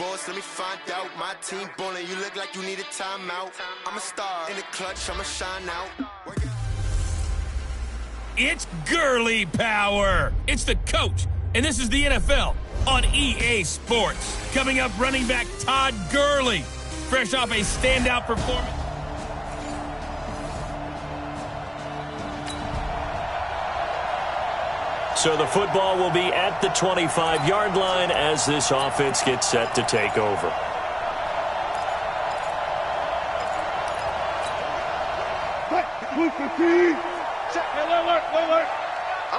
horse, let me find out. My team bowling, you look like you need a timeout. I'm a star in the clutch, I'ma shine out. It's Gurley power. It's the coach, and this is the NFL on EA Sports. Coming up, running back Todd Gurley, fresh off a standout performance. So the football will be at the 25-yard line as this offense gets set to take over. I'm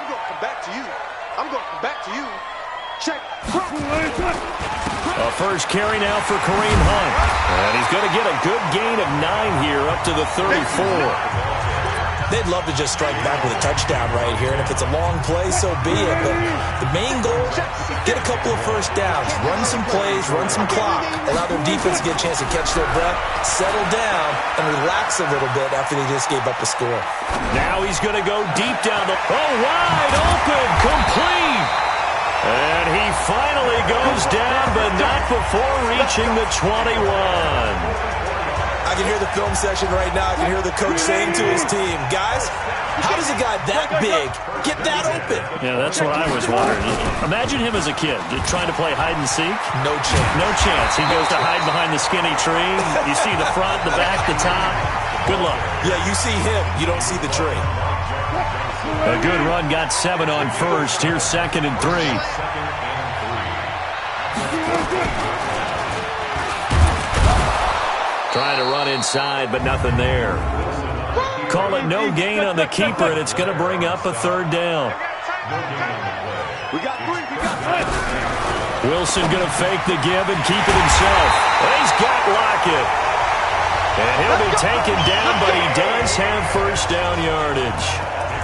going to come back to you. I'm going to come back to you. Check. A first carry now for Kareem Hunt. And he's going to get a good gain of 9 here up to the 34. They'd love to just strike back with a touchdown right here, and if it's a long play, so be it. But the main goal, get a couple of first downs, run some plays, run some clock, allow their defense to get a chance to catch their breath, settle down, and relax a little bit after they just gave up a score. Now he's going to go deep down the... Oh, wide open, complete! And he finally goes down, but not before reaching the 21. I can hear the film session right now. I can hear the coach saying to his team, guys, how does a guy that big get that open? Yeah, that's what I was wondering. Imagine him as a kid trying to play hide and seek. No chance. No chance. He goes to hide behind the skinny tree. You see the front, the back, the top. Good luck. Yeah, you see him. You don't see the tree. A good run, got 7 on first. Here's 2nd and 3. Trying to run inside, but nothing there. Call it no gain on the keeper, and it's going to bring up a 3rd down. We got 3. Wilson going to fake the give and keep it himself. And he's got Lockett. And he'll be taken down, but he does have first down yardage.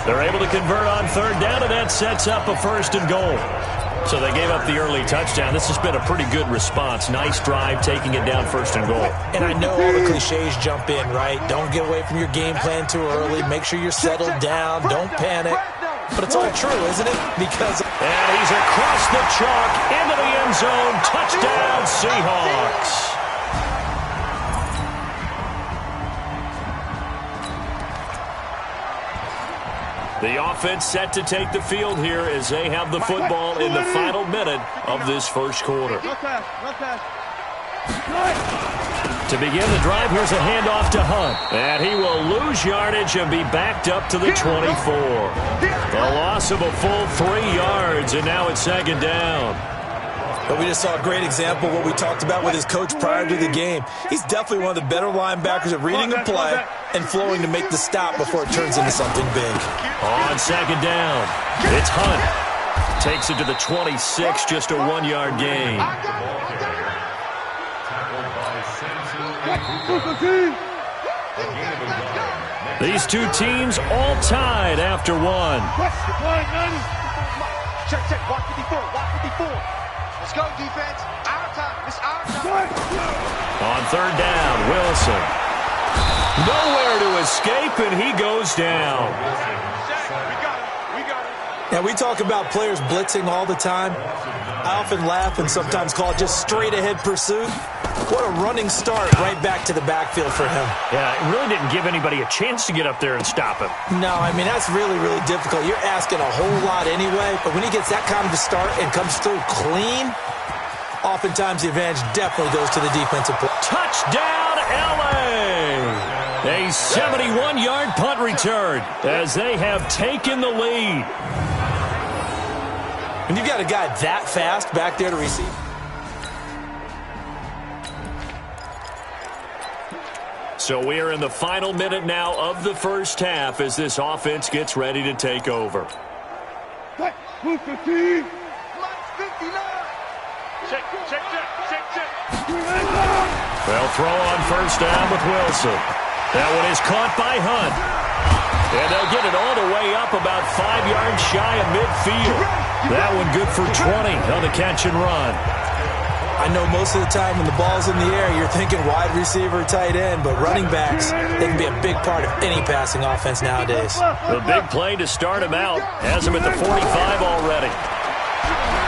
They're able to convert on 3rd down, and that sets up a 1st and goal. So they gave up the early touchdown. This has been a pretty good response. Nice drive, taking it down 1st and goal. And I know all the cliches jump in, right? Don't get away from your game plan too early. Make sure you're settled down. Don't panic. But it's all true, isn't it? Because... And he's across the chalk into the end zone. Touchdown, Seahawks. The offense set to take the field here as they have the football in the final minute of this first quarter. To begin the drive, here's a handoff to Hunt. And he will lose yardage and be backed up to the 24. A loss of a full 3 yards, and now it's 2nd down. But we just saw a great example of what we talked about with his coach prior to the game. He's definitely one of the better linebackers at reading a play and flowing to make the stop before it turns into something big. On 2nd down, it's Hunt. Takes it to the 26, just a 1-yard gain. These two teams all tied after 1. Check, 154. Let's go, defense. Our time. It's our time. On 3rd down, Wilson. Nowhere to escape, and he goes down. We got it. Now, we talk about players blitzing all the time. I often laugh and sometimes call it just straight-ahead pursuit. What a running start right back to the backfield for him. Yeah, it really didn't give anybody a chance to get up there and stop him. No, I mean, that's really, really difficult. You're asking a whole lot anyway, but when he gets that kind of a start and comes through clean, oftentimes the advantage definitely goes to the defensive play. Touchdown, L.A.! A 71-yard punt return as they have taken the lead. When you've got a guy that fast back there to receive. So we are in the final minute now of the first half as this offense gets ready to take over. Check. They'll throw on 1st down with Wilson. That one is caught by Hunt. And they'll get it all the way up about 5 yards shy of midfield. That one good for 20 on the catch and run. I know most of the time when the ball's in the air, you're thinking wide receiver, tight end, but running backs, they can be a big part of any passing offense nowadays. The big play to start him out has him at the 45 already.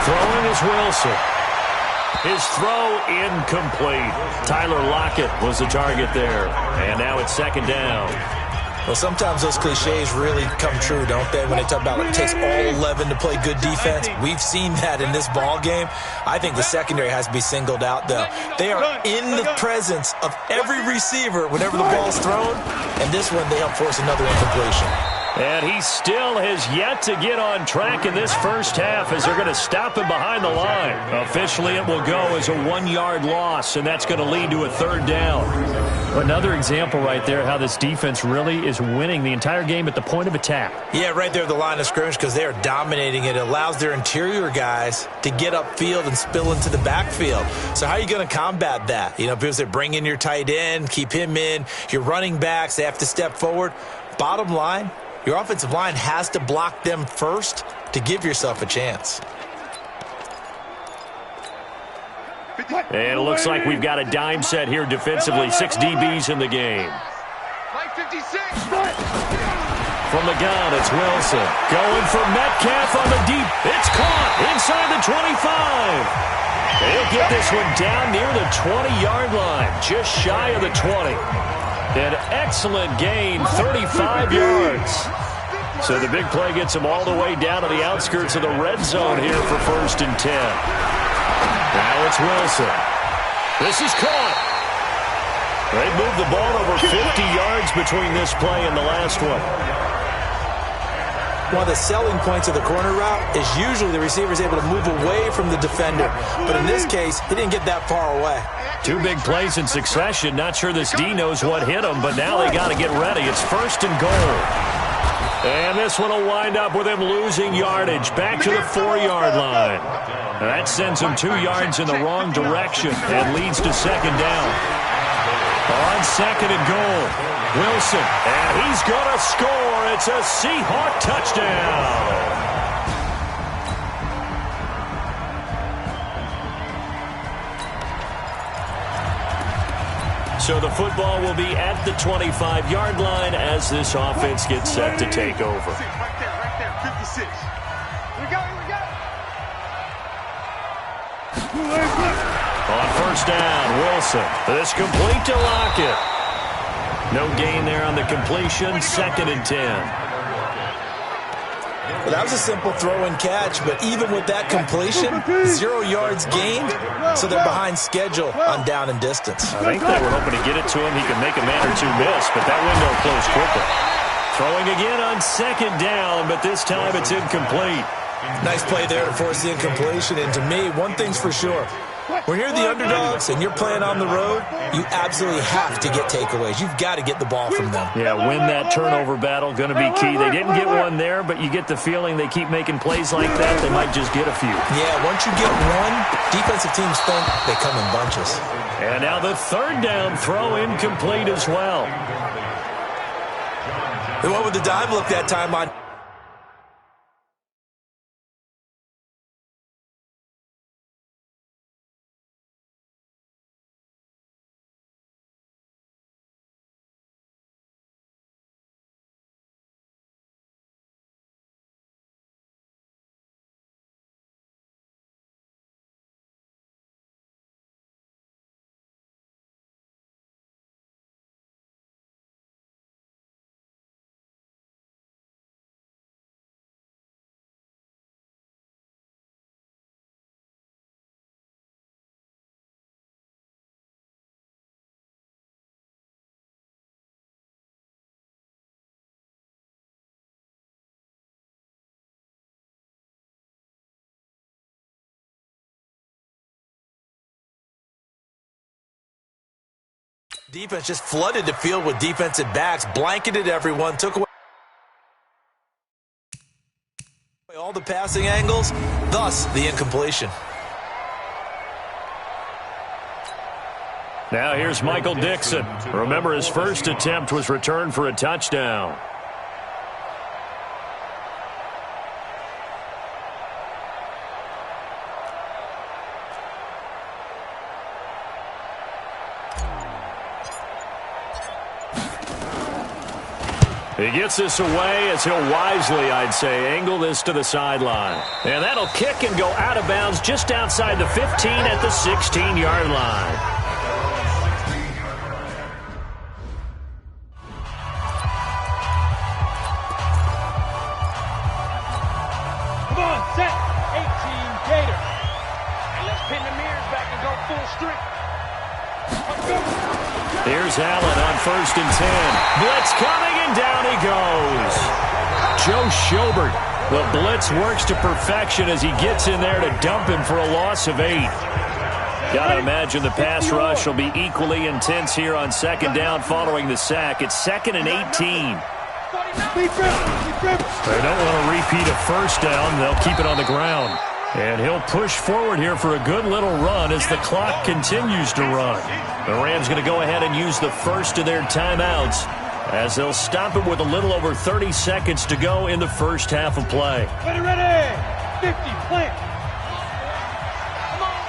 Throwing is Wilson. His throw incomplete. Tyler Lockett was the target there. And now it's second down. Well, sometimes those cliches really come true, don't they? When they talk about it takes all 11 to play good defense. We've seen that in this ball game. I think the secondary has to be singled out, though. They are in the presence of every receiver whenever the ball's thrown. And this one, they help force another incompletion. And he still has yet to get on track in this first half as they're going to stop him behind the line. Officially, it will go as a 1-yard loss, and that's going to lead to a third down. Another example right there how this defense really is winning the entire game at the point of attack. Yeah, right there at the line of scrimmage because they are dominating it. It allows their interior guys to get upfield and spill into the backfield. So how are you going to combat that? You know, because they bring in your tight end, keep him in. Your running backs, they have to step forward. Bottom line, your offensive line has to block them first to give yourself a chance. And it looks like we've got a dime set here defensively. 6 DBs in the game. From the gun, it's Wilson. Going for Metcalf on the deep. It's caught inside the 25. He'll get this one down near the 20-yard line, just shy of the 20. An excellent gain, 35 yards. So the big play gets him all the way down to the outskirts of the red zone here for 1st and 10. Now it's Wilson. This is caught. They moved the ball over 50 yards between this play and the last one. One of the selling points of the corner route is usually the receiver is able to move away from the defender. But in this case, he didn't get that far away. 2 big plays in succession. Not sure this D knows what hit him, but now they got to get ready. It's 1st and goal. And this one will wind up with him losing yardage back to the 4-yard line. That sends him 2 yards in the wrong direction and leads to 2nd down. On 2nd and goal, Wilson, and he's going to score. It's a Seahawk touchdown. So the football will be at the 25-yard line as this offense gets set to take over. Right there, 56. We got On 1st down, Wilson. This complete to Lockett. No gain there on the completion. 2nd and 10. Well, that was a simple throw and catch, but even with that completion, 0 yards gained, so they're behind schedule on down and distance. I think they were hoping to get it to him. He could make a man or 2 miss, but that window closed quickly. Throwing again on 2nd down, but this time it's incomplete. Nice play there to force the incompletion, and to me, one thing's for sure. When you're the underdogs and you're playing on the road, you absolutely have to get takeaways. You've got to get the ball from them. Yeah, win that turnover battle, going to be key. They didn't get one there, but you get the feeling they keep making plays like that, they might just get a few. Yeah, once you get one, defensive teams think they come in bunches. And now the 3rd down throw incomplete as well. The one with the dime look that time on. Defense just flooded the field with defensive backs, blanketed everyone, took away all the passing angles, thus the incompletion. Now here's Michael Dixon. Remember, his first attempt was returned for a touchdown. He gets this away as he'll wisely, I'd say, angle this to the sideline. And that'll kick and go out of bounds just outside the 15 at the 16-yard line. Come on, set. 18 Gators. And let's pin the mirrors back and go full strength. Here's Allen on 1st and 10. Blitz coming, and down he goes. Joe Schobert. The blitz works to perfection as he gets in there to dump him for a loss of 8. Gotta imagine the pass rush will be equally intense here on 2nd down following the sack. It's 2nd and 18. They don't want to repeat a 1st down. They'll keep it on the ground. And he'll push forward here for a good little run as the clock continues to run. The Rams going to go ahead and use the first of their timeouts as they'll stop it with a little over 30 seconds to go in the first half of play. Ready. 50, plant. Come on,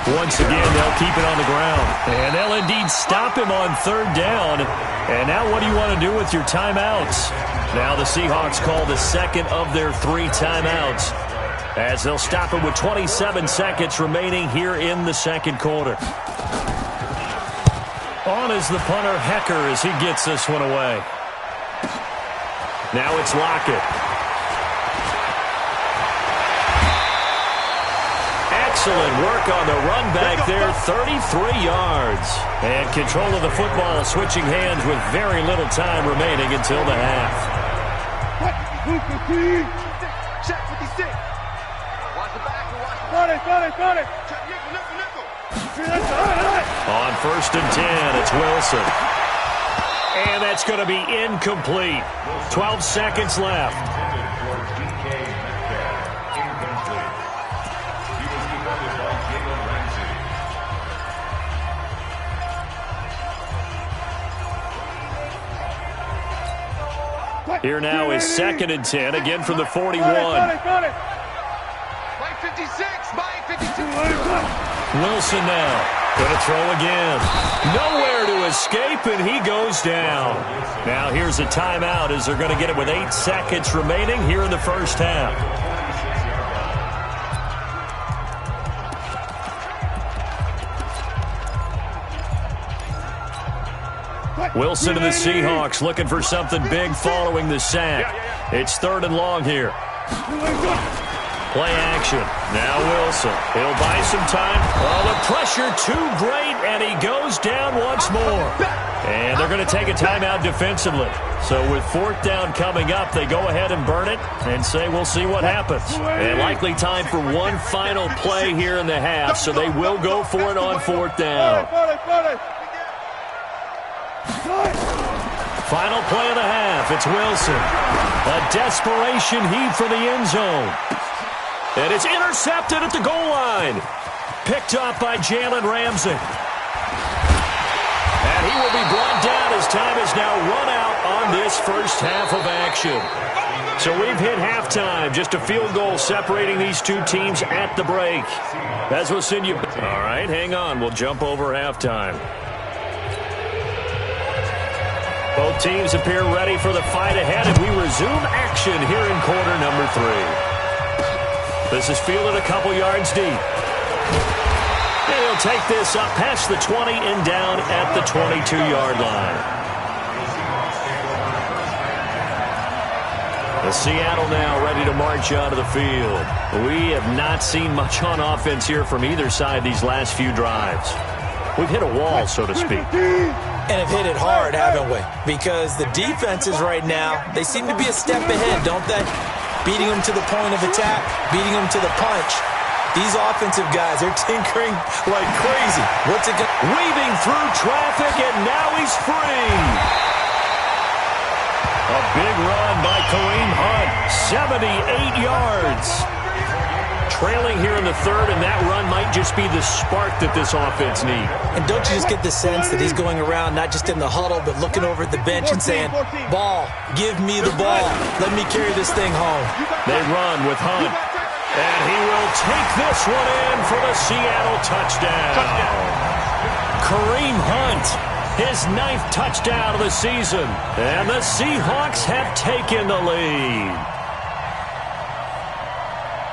boy. Once again, they'll keep it on the ground. And they'll indeed stop him on 3rd down. And now what do you want to do with your timeouts? Now the Seahawks call the second of their 3 timeouts as they'll stop it with 27 seconds remaining here in the 2nd quarter. On is the punter, Hecker, as he gets this one away. Now it's Lockett. Excellent work on the run back there, 33 yards. And control of the football switching hands with very little time remaining until the half. Check 56. Watch the back. Got it. Check nickel. On 1st and 10, it's Wilson. And that's going to be incomplete. 12 seconds left. Here now is 2nd and 10, again from the 41. Got it. By 56, by 52. Wilson now, going to throw again. Nowhere to escape, and he goes down. Now here's a timeout as they're going to get it with 8 seconds remaining here in the first half. Wilson and the Seahawks looking for something big following the sack. It's 3rd and long here. Play action. Now Wilson. He'll buy some time. Oh, the pressure too great, and he goes down once more. And they're going to take a timeout defensively. So with 4th down coming up, they go ahead and burn it and say we'll see what happens. And likely time for one final play here in the half, so they will go for it on 4th down. Final play of the half. It's Wilson. A desperation heave for the end zone. And it's intercepted at the goal line. Picked up by Jalen Ramsey. And he will be brought down as time is now run out on this first half of action. So we've hit halftime. Just a field goal separating these two teams at the break. As we'll send you... All right, hang on. We'll jump over halftime. Both teams appear ready for the fight ahead, and we resume action here in quarter number 3. This is fielded a couple yards deep. And he'll take this up past the 20 and down at the 22-yard line. The Seattle now ready to march out of the field. We have not seen much on offense here from either side these last few drives. We've hit a wall, so to speak. And have hit it hard, haven't we? Because the defenses right now, they seem to be a step ahead, don't they? Beating them to the point of attack, beating them to the punch. These offensive guys, they're tinkering like crazy. What's it going to... Weaving through traffic, and now he's free. A big run by Kareem Hunt, 78 yards. Trailing here in the 3rd, and that run might just be the spark that this offense needs. And don't you just get the sense that he's going around, not just in the huddle, but looking over at the bench and saying, ball, give me the ball. Let me carry this thing home. They run with Hunt. And he will take this one in for the Seattle touchdown. Kareem Hunt his 9th touchdown of the season. And the Seahawks have taken the lead.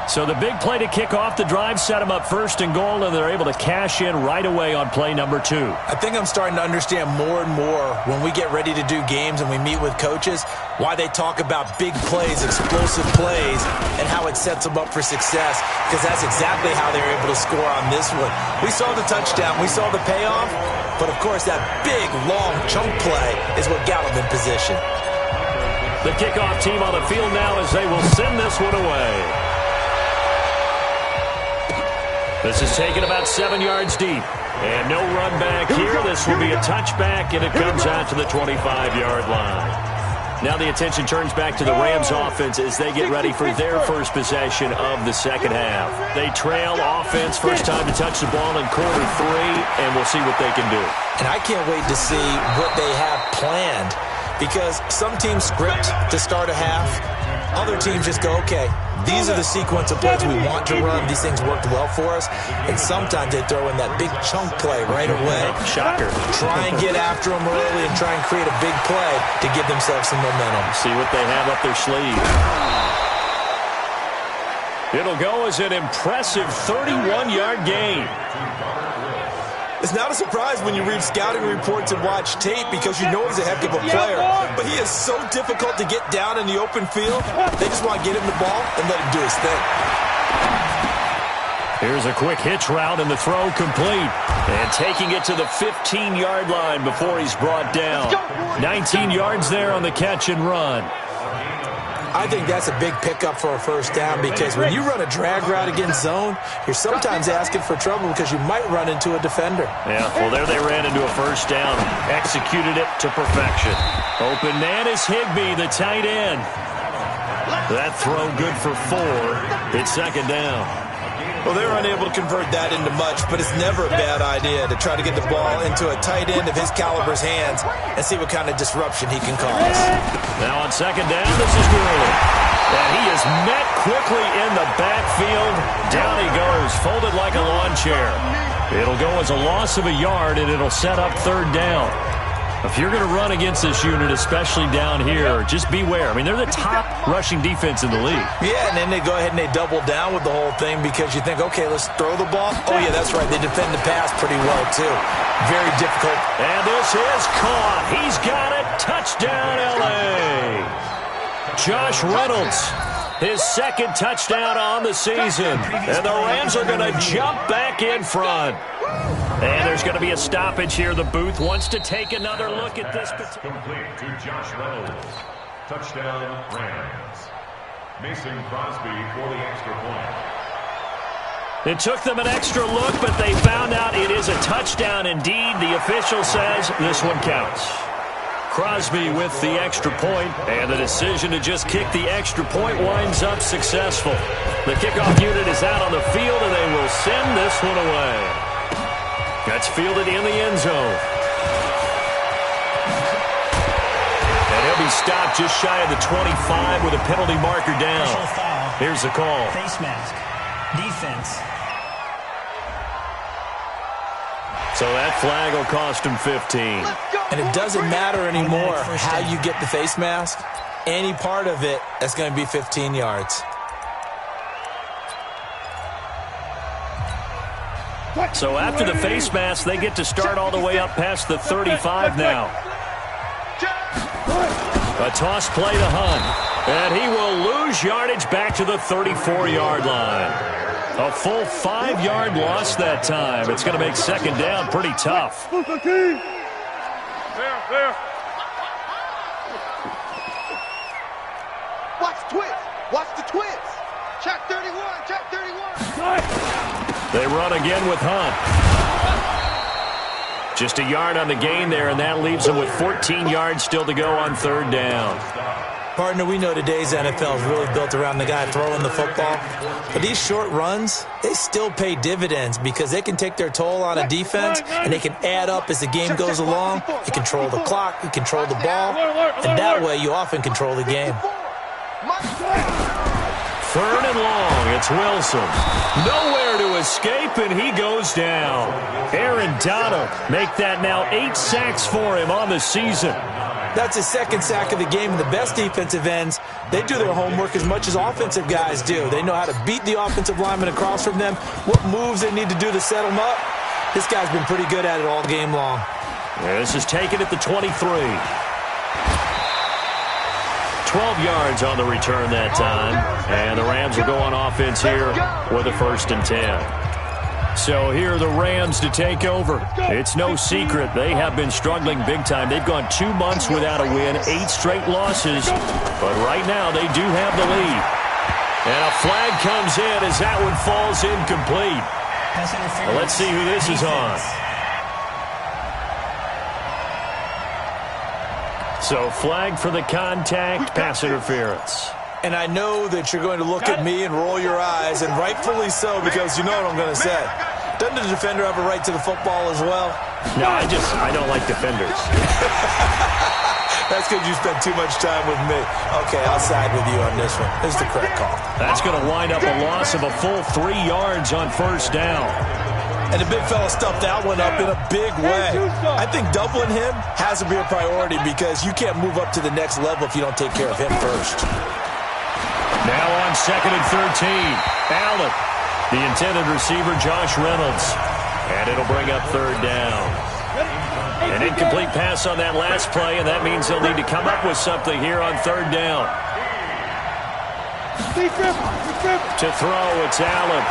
So the big play to kick off the drive set them up 1st and goal, and they're able to cash in right away on play number 2. I think I'm starting to understand more and more when we get ready to do games and we meet with coaches why they talk about big plays, explosive plays, and how it sets them up for success, because that's exactly how they're able to score on this one. We saw the touchdown. We saw the payoff. But, of course, that big, long chunk play is what got them in position. The kickoff team on the field now as they will send this one away. This is taken about 7 yards deep. And no run back here. This will be a touchback, and it comes out to the 25-yard line. Now the attention turns back to the Rams offense as they get ready for their first possession of the second half. They trail offense, first time to touch the ball in quarter 3, and we'll see what they can do. And I can't wait to see what they have planned, because some teams script to start a half. Other teams just go, okay, these are the sequence of plays we want to run. These things worked well for us. And sometimes they throw in that big chunk play right away. Shocker. Try and get after them early and try and create a big play to give themselves some momentum. See what they have up their sleeve. It'll go as an impressive 31-yard gain. It's not a surprise when you read scouting reports and watch tape, because you know he's a heck of a player. But he is so difficult to get down in the open field. They just want to get him the ball and let him do his thing. Here's a quick hitch route, and the throw complete. And taking it to the 15-yard line before he's brought down. 19 yards there on the catch and run. I think that's a big pickup for a first down, because when you run a drag route against zone, you're sometimes asking for trouble because you might run into a defender. Yeah, well, there they ran into a first down. Executed it to perfection. Open man is Higbee, the tight end. That throw good for 4. It's second down. Well, they were unable to convert that into much, but it's never a bad idea to try to get the ball into a tight end of his caliber's hands and see what kind of disruption he can cause. Now on second down, this is Gurley. And he is met quickly in the backfield. Down he goes, folded like a lawn chair. It'll go as a loss of a yard, and it'll set up third down. If you're going to run against this unit, especially down here, just beware. I mean, they're the top rushing defense in the league. Yeah, and then they go ahead and they double down with the whole thing, because you think, okay, let's throw the ball. Oh, yeah, that's right. They defend the pass pretty well, too. Very difficult. And this is caught. He's got it. Touchdown, L.A. Josh Reynolds, his second touchdown on the season. And the Rams are going to jump back in front. And there's going to be a stoppage here. The booth wants to take another look at this. Complete to Josh Reynolds. Touchdown, Rams. Mason Crosby for the extra point. It took them an extra look, but they found out it is a touchdown indeed. The official says this one counts. Crosby with the extra point, and the decision to just kick the extra point winds up successful. The kickoff unit is out on the field, and they will send this one away. That's fielded in the end zone. And he'll be stopped just shy of the 25 with a penalty marker down. Here's the call. Face mask. Defense. So that flag will cost him 15. And it doesn't matter anymore how you get the face mask. Any part of it, that's going to be 15 yards. So after the face mask, they get to start all the way up past the 35 now. A toss play to Hunt. And he will lose yardage back to the 34-yard line. A full 5-yard loss that time. It's going to make second down pretty tough. Watch the twins. Watch the twins. Check 31. Check 31. They run again with Hunt. Just a yard on the gain there, and that leaves them with 14 yards still to go on third down. Partner, we know today's NFL is really built around the guy throwing the football. But these short runs, they still pay dividends, because they can take their toll on a defense, and they can add up as the game goes along. You control the clock, you control the ball, and that way you often control the game. third and long. It's Wilson. Nowhere to escape, and he goes down. Aaron Donald make that now 8 sacks for him on the season. That's his second sack of the game, and the best defensive ends, they do their homework as much as offensive guys do. They know how to beat the offensive lineman across from them, what moves they need to do to set them up. This guy's been pretty good at it all game long. This is taken at the 23. 12 yards on the return that time, and the Rams will go on offense here with a 1st and 10. So here are the Rams to take over. It's no secret they have been struggling big time. They've gone 2 months without a win, 8 straight losses. But right now they do have the lead. And a flag comes in as that one falls incomplete. Well, let's see who this is on. So flag for the contact, pass interference. And I know that you're going to look at me and roll your eyes, and rightfully so, because you know what I'm going to say. Doesn't the defender have a right to the football as well? No, I don't like defenders. That's because you spent too much time with me. Okay, I'll side with you on this one. This is the correct call. That's going to wind up a loss of a full 3 yards on 1st down. And the big fella stuffed that one up in a big way. I think doubling him has to be a priority because you can't move up to the next level if you don't take care of him first. Now on 2nd and 13. Allen, the intended receiver, Josh Reynolds. And it'll bring up 3rd down. An incomplete pass on that last play, and that means they'll need to come up with something here on 3rd down. To throw, it's Allen.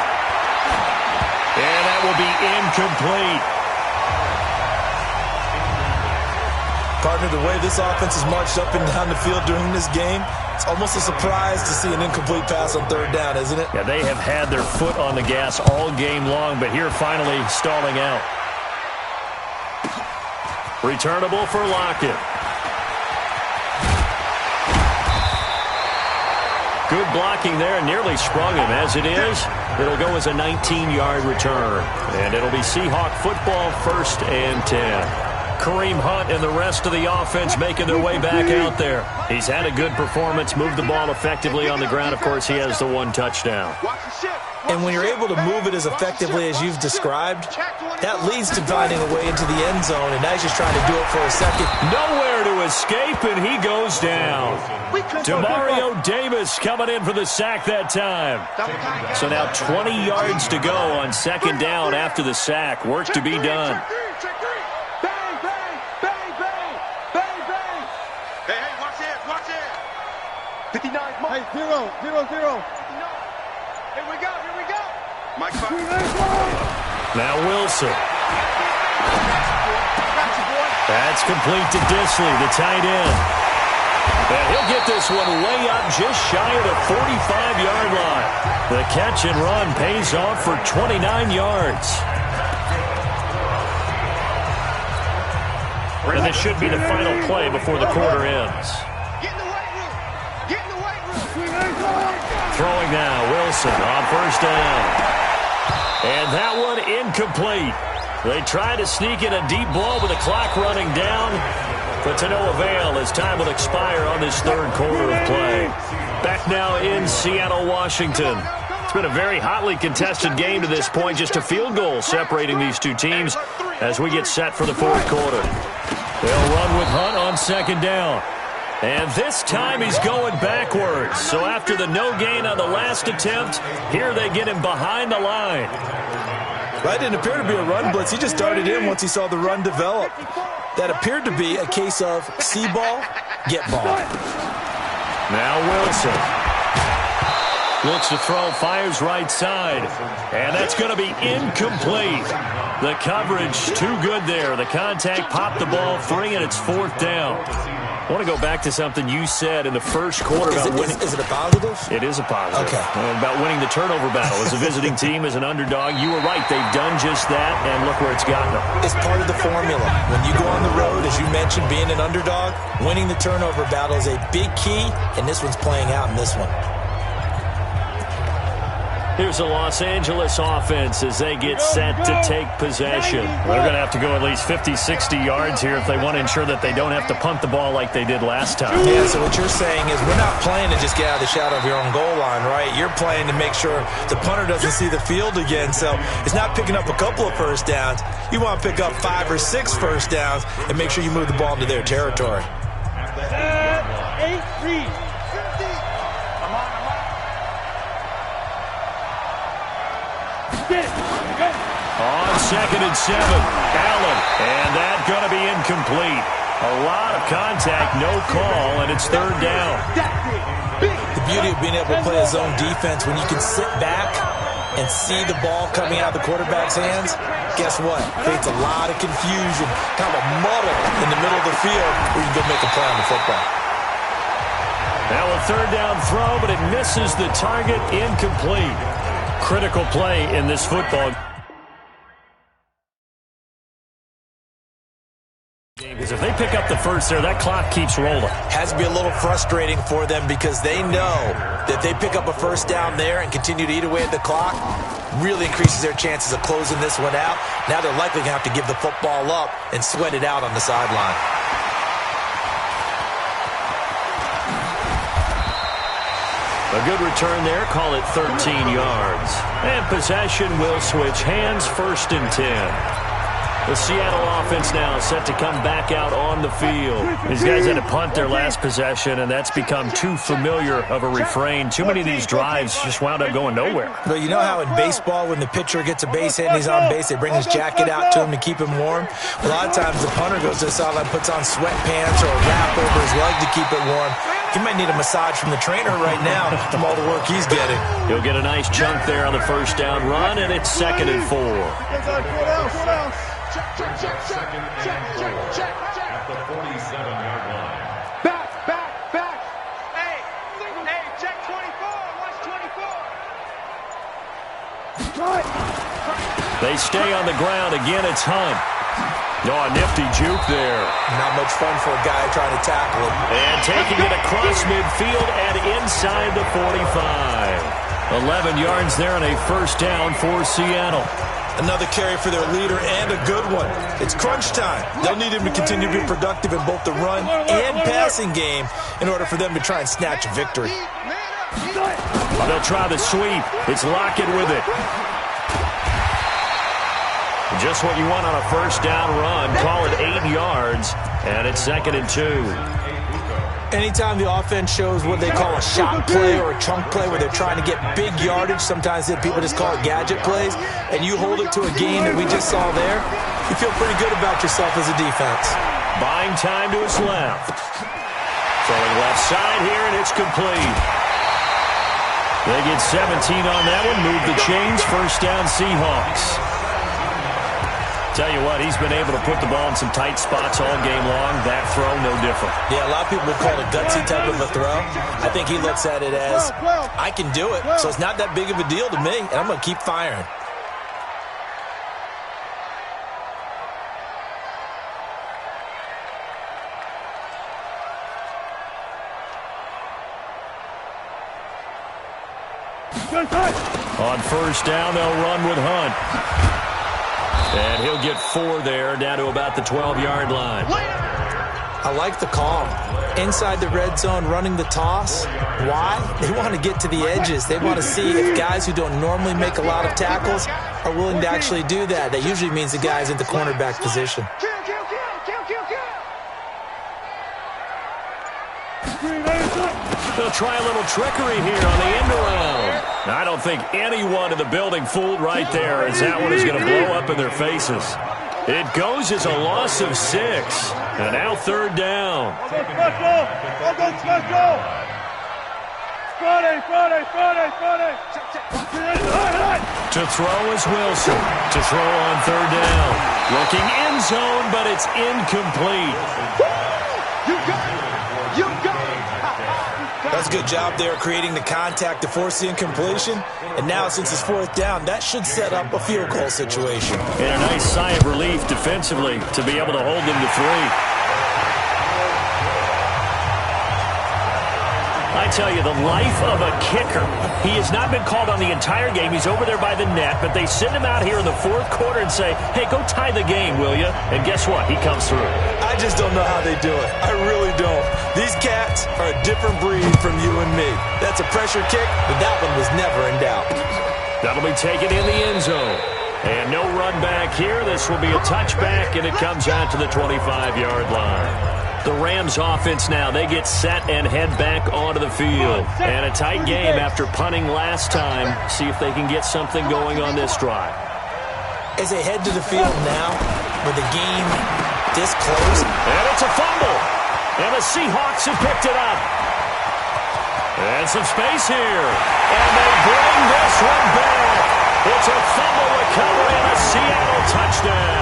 And that will be incomplete. Partner, the way this offense has marched up and down the field during this game, it's almost a surprise to see an incomplete pass on 3rd down, isn't it? Yeah, they have had their foot on the gas all game long, but here finally stalling out. Returnable for Lockett. Good blocking there, nearly sprung him. As it is, it'll go as a 19-yard return. And it'll be Seahawk football, 1st and 10. Kareem Hunt and the rest of the offense making their way back out there. He's had a good performance, moved the ball effectively on the ground. Of course, he has the 1 touchdown. And when you're able to move it as effectively as you've described, that leads to finding a way into the end zone, and now he's just trying to do it for a second. Nowhere to escape, and he goes down. Demario Davis coming in for the sack that time. So now 20 yards to go on 2nd down after the sack. Work to be done. Hey, 0-0-0. Here we go. Mike, now Wilson. That's complete to Disley, the tight end. And he'll get this one way up just shy of the 45-yard line. The catch and run pays off for 29 yards. And this should be the final play before the quarter ends. Throwing now, Wilson on 1st down. And that one incomplete. They try to sneak in a deep ball with the clock running down, but to no avail as time will expire on this 3rd quarter of play. Back now in Seattle, Washington. It's been a very hotly contested game to this point, just a field goal separating these two teams as we get set for the 4th quarter. They'll run with Hunt on 2nd down. And this time he's going backwards. So after the no gain on the last attempt, here they get him behind the line. That didn't appear to be a run blitz. He just darted in once he saw the run develop. That appeared to be a case of see ball, get ball. Now Wilson. Looks to throw, fires right side. And that's going to be incomplete. The coverage too good there. The contact popped the ball free, and it's 4th down. I want to go back to something you said in the 1st quarter about winning. Is it a positive? It is a positive. Okay. About winning the turnover battle. As a visiting team, as an underdog, you were right. They've done just that, and look where it's gotten them. It's part of the formula. When you go on the road, as you mentioned, being an underdog, winning the turnover battle is a big key, and this one's playing out in this one. Here's the Los Angeles offense as they get set to take possession. They're going to have to go at least 50, 60 yards here if they want to ensure that they don't have to punt the ball like they did last time. Yeah, so what you're saying is we're not playing to just get out of the shadow of your own goal line, right? You're playing to make sure the punter doesn't see the field again. So it's not picking up a couple of first downs. You want to pick up 5 or 6 first downs and make sure you move the ball into their territory. 8, read. On 2nd and 7, Allen, and that's going to be incomplete. A lot of contact, no call, and it's 3rd down. The beauty of being able to play a zone defense when you can sit back and see the ball coming out of the quarterback's hands, guess what? Creates a lot of confusion, kind of a muddle in the middle of the field where you can go make a play on the football. Now a 3rd down throw, but it misses the target, incomplete. Critical play in this football game, because if they pick up the first there, that clock keeps rolling. Has to be a little frustrating for them because they know that they pick up a first down there and continue to eat away at the clock, really increases their chances of closing this one out. Now they're likely going to have to give the football up and sweat it out on the sideline. A good return there, call it 13 yards. And possession will switch hands, 1st and 10. The Seattle offense now set to come back out on the field. These guys had to punt their last possession, and that's become too familiar of a refrain. Too many of these drives just wound up going nowhere. But you know how in baseball, when the pitcher gets a base hit and he's on base, they bring his jacket out to him to keep him warm? A lot of times the punter goes to the sideline, puts on sweatpants or a wrap over his leg to keep it warm. He might need a massage from the trainer right now from all the work he's getting. He'll get a nice chunk there on the 1st down run, and it's 2nd and 4. Check. At the 47-yard line. Back. Hey, check 24. Watch 24. They stay on the ground. Again, it's Hunt. Oh, a nifty juke there. Not much fun for a guy trying to tackle him. And taking it across midfield and inside the 45. 11 yards there on a 1st down for Seattle. Another carry for their leader and a good one. It's crunch time. They'll need him to continue to be productive in both the run and passing game in order for them to try and snatch a victory. They'll try the sweep. It's Lockett with it. Just what you want on a 1st down run. Call it 8 yards, and it's 2nd and 2. Anytime the offense shows what they call a shot play or a chunk play where they're trying to get big yardage, sometimes people just call it gadget plays, and you hold it to a game that we just saw there, you feel pretty good about yourself as a defense. Buying time to his left. Throwing left side here, and it's complete. They get 17 on that one, move the chains, 1st down Seahawks. Tell you what, he's been able to put the ball in some tight spots all game long. That throw, no different. Yeah, a lot of people would call it a gutsy type of a throw. I think he looks at it as, I can do it, so it's not that big of a deal to me, and I'm going to keep firing. On 1st down, they'll run with Hunt. And he'll get 4 there, down to about the 12-yard line. I like the call. Inside the red zone, running the toss. Why? They want to get to the edges. They want to see if guys who don't normally make a lot of tackles are willing to actually do that. That usually means the guy's in the cornerback position. They'll try a little trickery here on the end around. I don't think anyone in the building fooled right there, as that one is going to blow up in their faces. It goes as a loss of 6. And now 3rd down. To throw is Wilson. To throw on 3rd down. Looking end zone, but it's incomplete. That's a good job there creating the contact to force the incompletion. And now, since it's 4th down, that should set up a field goal situation. And a nice sigh of relief defensively to be able to hold them to 3. I tell you, the life of a kicker. He has not been called on the entire game. He's over there by the net, but they send him out here in the fourth quarter and say, hey, go tie the game, will you? And guess what? He comes through. I just don't know how they do it. I really don't. These cats are a different breed from you and me. That's a pressure kick, but that one was never in doubt. That'll be taken in the end zone. And no run back here. This will be a touchback, and it comes out to the 25-yard line. The Rams offense now, they get set and head back onto the field. And a tight game after punting last time. See if they can get something going on this drive. As they head to the field now, with the game this close. And it's a fumble. And the Seahawks have picked it up. And some space here. And they bring this one back. It's a fumble recovery and a Seattle touchdown.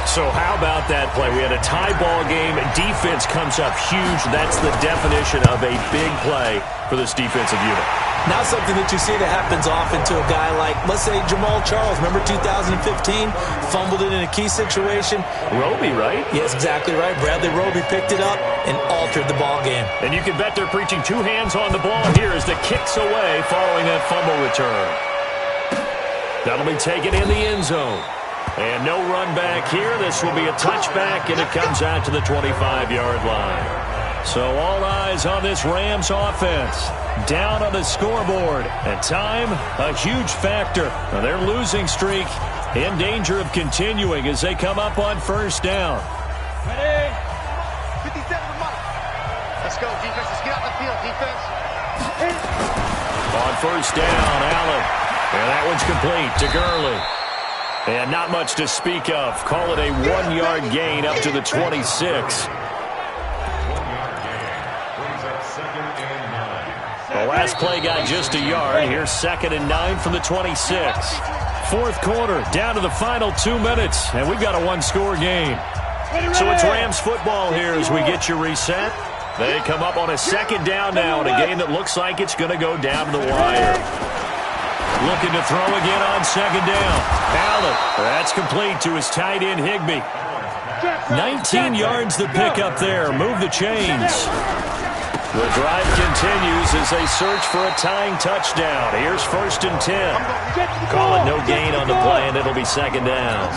So how about that play? We had a tie ball game. Defense comes up huge. That's the definition of a big play for this defensive unit. Not something that you see that happens often to a guy like, let's say, Jamal Charles. Remember 2015? Fumbled it in a key situation. Roby, right? Yes, exactly right. Bradley Roby picked it up and altered the ball game. And you can bet they're preaching two hands on the ball here as the kick's away following that fumble return. That'll be taken in the end zone. And no run back here. This will be a touchback, and it comes out to the 25-yard line. So all eyes on this Rams offense. Down on the scoreboard. And time, a huge factor. Now their losing streak in danger of continuing as they come up on first down. Ready? 57 to Mike. Let's go, defense. Let's get out the field, defense. On first down, Allen. And that one's complete to Gurley. And not much to speak of. Call it a 1-yard gain up to the 26. The last play got just a yard. Here's 2nd and 9 from the 26. Fourth quarter, down to the final 2 minutes. And we've got a one-score game. So it's Rams football here as we get you reset. They come up on a 2nd down now in a game that looks like it's going to go down to the wire. Looking to throw again on 2nd down. Allen, that's complete to his tight end, Higbee. 19 yards to pick up there. Move the chains. The drive continues as they search for a tying touchdown. Here's 1st and 10. Call it no gain on the play, and it'll be 2nd down.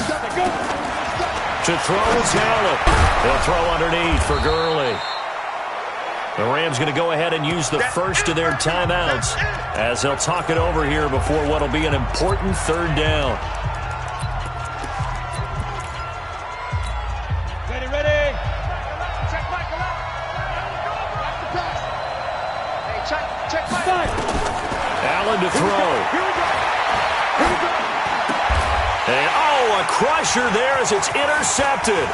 To throw is Allen. They'll throw underneath for Gurley. The Rams going to go ahead and use the first of their timeouts as they'll talk it over here before what will be an important 3rd down. Ready. Check Michael out. Hey, check Michael. Allen to throw. And, a crusher there as it's intercepted.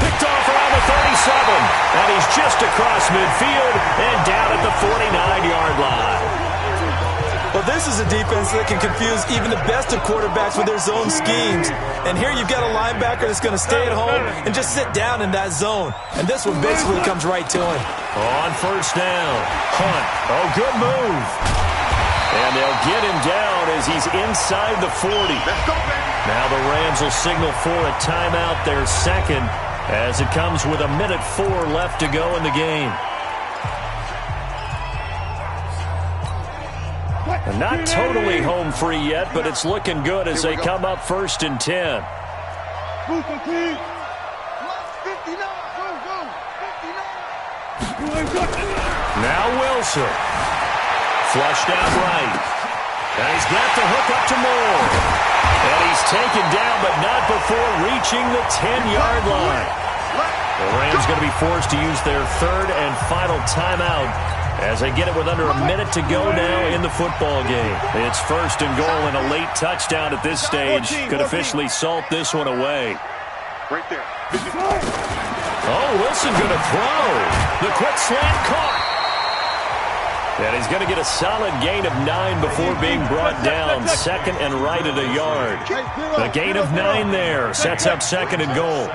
Picked off around the 37, and he's just across midfield and down at the 49-yard line. Well, this is a defense that can confuse even the best of quarterbacks with their zone schemes. And here you've got a linebacker that's going to stay at home and just sit down in that zone. And this one basically comes right to him. On first down, Hunt. Oh, good move. And they'll get him down as he's inside the 40. Now the Rams will signal for a timeout, their 2nd, as it comes with 1:04 left to go in the game. And not totally home free yet, but it's looking good as they come up 1st and 10. Now Wilson. Flushed out right. And he's got the hook up to Moore. And he's taken down, but not before reaching the 10-yard line. The Rams going to be forced to use their 3rd and final timeout as they get it with under a minute to go now in the football game. It's 1st and goal, and a late touchdown at this stage could officially salt this one away. Right there. Oh, Wilson going to throw. The quick slant caught. And he's going to get a solid gain of 9 before being brought down. 2nd and right at a yard. The gain of 9 there sets up 2nd and goal.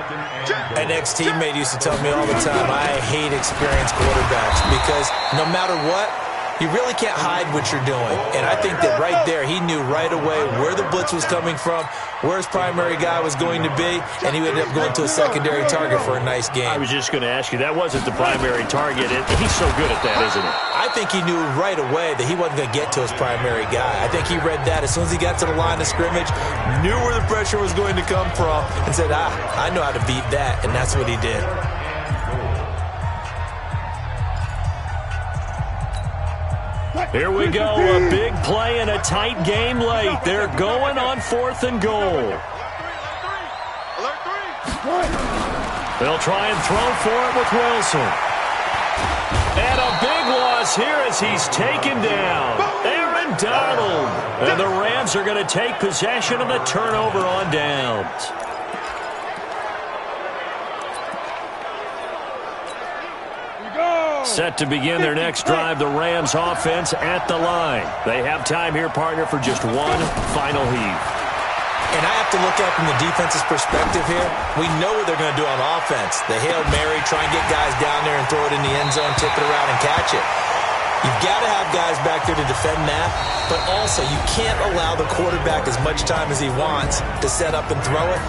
An ex-teammate used to tell me all the time, I hate experienced quarterbacks because no matter what, You really can't hide what you're doing. And I think that right there, he knew right away where the blitz was coming from, where his primary guy was going to be, and he ended up going to a secondary target for a nice game. I was just going to ask you, that wasn't the primary target. He's so good at that, isn't he? I think he knew right away that he wasn't going to get to his primary guy. I think he read that as soon as he got to the line of scrimmage, knew where the pressure was going to come from, and said, I know how to beat that, and that's what he did. Here we go, a big play and a tight game late. They're going on 4th and goal. They'll try and throw for it with Wilson. And a big loss here as he's taken down. Aaron Donald. And the Rams are going to take possession of the turnover on downs. Set to begin their next drive, the Rams offense at the line. They have time here, partner, for just one final heave. And I have to look at it from the defense's perspective here. We know what they're going to do on offense. The Hail Mary, try and get guys down there and throw it in the end zone, tip it around and catch it. You've got to have guys back there to defend that, but also you can't allow the quarterback as much time as he wants to set up and throw it.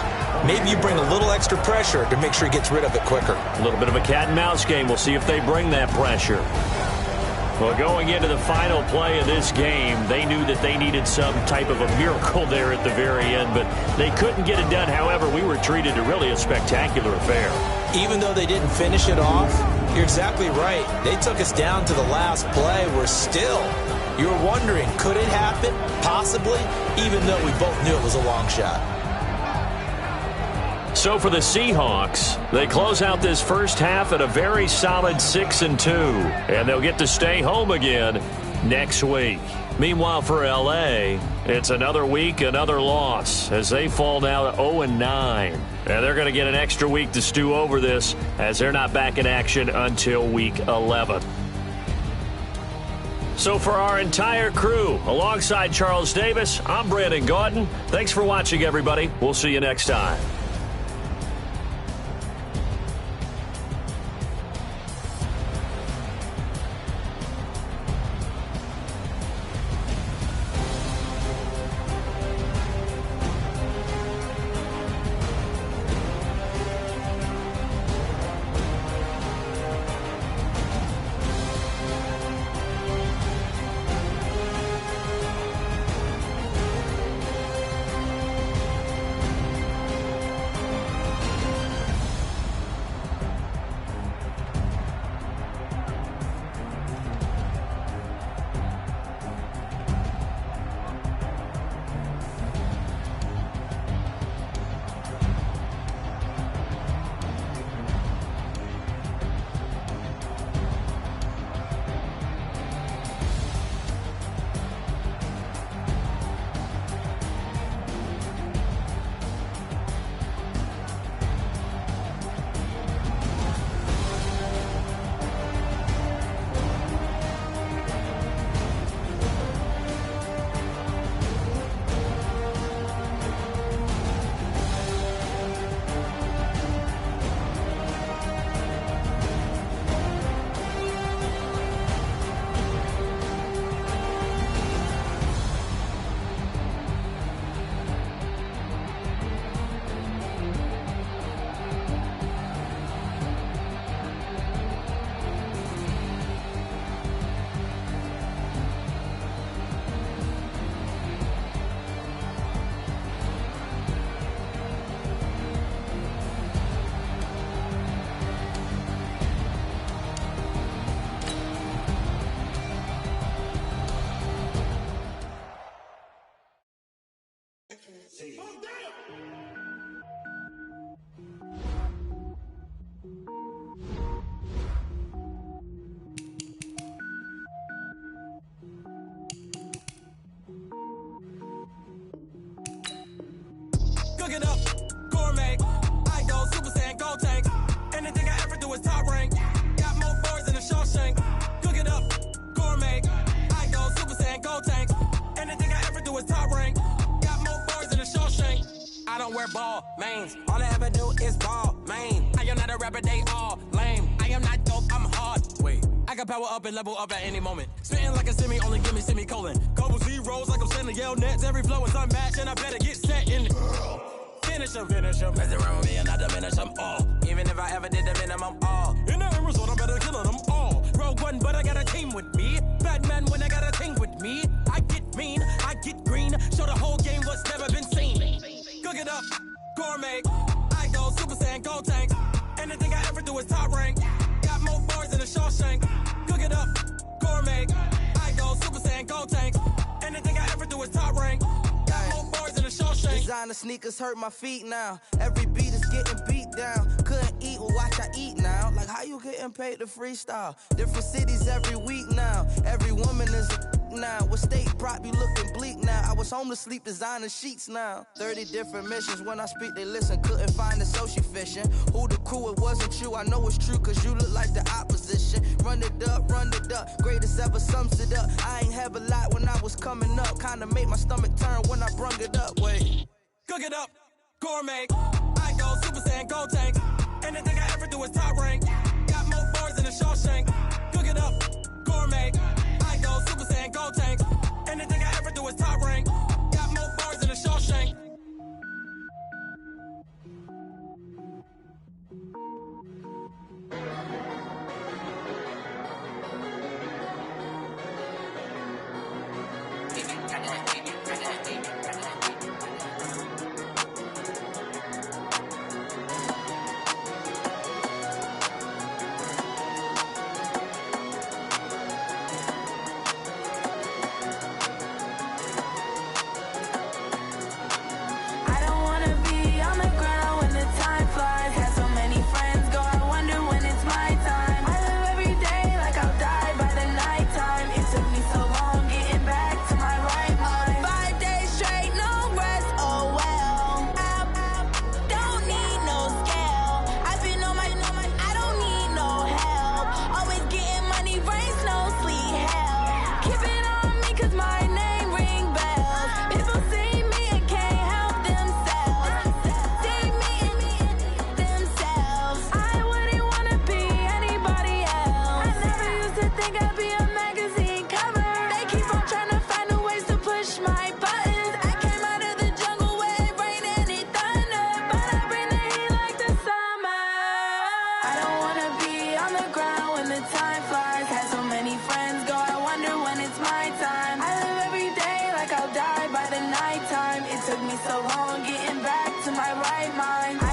Maybe you bring a little extra pressure to make sure he gets rid of it quicker. A little bit of a cat and mouse game. We'll see if they bring that pressure. Well, going into the final play of this game, they knew that they needed some type of a miracle there at the very end, but they couldn't get it done. However, we were treated to really a spectacular affair. Even though they didn't finish it off, you're exactly right. They took us down to the last play. We're still, you're wondering, could it happen? Possibly, even though we both knew it was a long shot. So for the Seahawks, they close out this first half at a very solid 6-2, and they'll get to stay home again next week. Meanwhile, for L.A., it's another week, another loss, as they fall now to 0-9. And they're going to get an extra week to stew over this, as they're not back in action until week 11. So for our entire crew, alongside Charles Davis, I'm Brandon Gaudin. Thanks for watching, everybody. We'll see you next time. Cook it up, gourmet. I go Super Saiyan, gold tank. Anything I ever do is top rank. Got more boards than a Shawshank. Cook it up, gourmet. I go Super Saiyan, gold tank. Anything I ever do is top rank. Got more boards than a Shawshank. I don't wear ball mains. All I ever do is ball main. I am not a rapper, they all lame. I am not dope, I'm hard. Wait. I got power up and level up at any moment. Spitting like a semi, only give me semicolon. Couple zeros like I'm sending yell nets. Every flow is unmatched and I better get set in. Finish him. Mess around with me and I diminish them all. Even if I ever did the minimum, all. In the end result, I better kill them all. Rogue One, but I got a team with me. Batman when I got a team with me. I get mean, I get green. Show the whole game what's never been seen. Cook it up, gourmet. I go Super Saiyan, Gold Tank. Anything I ever do is top rank. Got more bars than a Shawshank. Cook it up, gourmet. I go Super Saiyan, Gold Tank. Anything I ever do is top rank. Got more bars than a Shawshank. Designer sneakers hurt my feet now. Every beat is getting beat down. Couldn't eat, well watch I eat now. Like how you getting paid to freestyle? Different cities every week now. Every woman is now. What state prop you looking bleak now? I was home to sleep designing sheets now. 30 different missions. When I speak they listen. Couldn't find it so she fishing. Who the crew, it wasn't you. I know it's true cause you look like the opposition. Run it up. Greatest ever sums it up. I ain't have a lot when I was coming up. Kinda made my stomach turn when I brung it up. Wait. Cook it up, gourmet. I go Super Saiyan, Gold Tank. Anything I ever do is top rank. Got more bars than a Shawshank. Cook it up, gourmet. I go Super Saiyan, Gold Tank. Anything I ever do is top rank. Got more bars than a Shawshank. It took me so long getting back to my right mind.